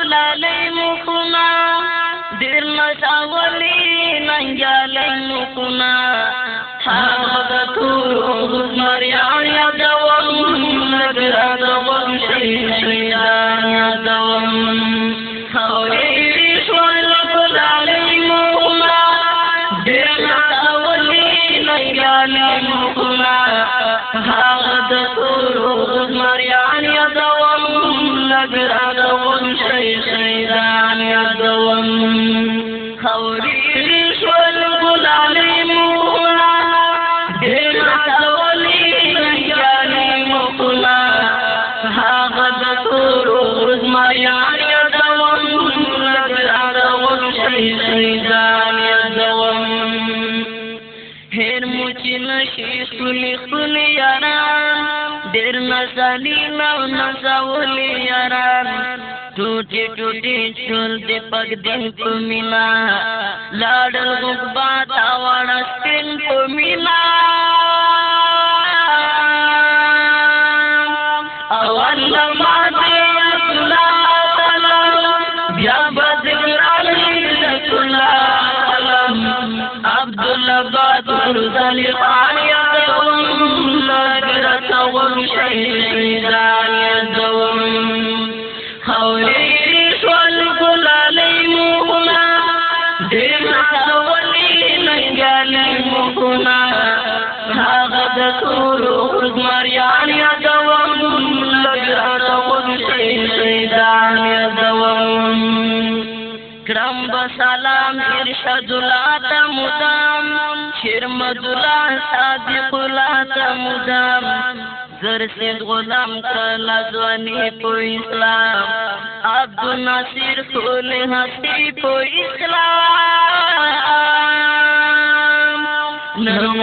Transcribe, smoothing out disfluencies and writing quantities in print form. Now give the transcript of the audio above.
ګلالۍ مخونه ډېر نڅولي ننګیالۍ مخونه هغه د تورو زمریان یادوم لږ راته غوږ شي شهیدان یادوم هورې شول ګلالۍ مخونه ډېر نڅولي ننګیالۍ مخونه هغه د تورو زمریان یادوم لږ راته غوږ شي شهیدان یادوم هورې شول ګلالۍ مخونه ډېر نڅولي ننګیالۍ مخونه هغه د تورو زمریان یادوم لږ راته غوږ شي شهیدان یادوم هېر مو چې نشي ښکلي ښکلي یاران ډېر نڅلي او نڅولي یاران ټوټې ټوټې ټول دې پک دې په مینا لاړل غوږبات واړه سپین په مینا اول ما دې الله تعالی بیا به ذکرالي الله عبدالله بادر زلی خان یادوم لږ راته غوږ شي شهیدان یادوم هورې شول ګلالۍ مخونه ډېر نڅولي ننګیالۍ مخونه هغه د تورو زمریان یادوم لږ راته غوږ شي شهیدان یادوم کرم بسلام ارشاد الله ته مدام شرمد الله صادق الله ته مدام زرسید غلام کلا ځواني په اسلام عبدالناصر خول هستی په اسلام نرم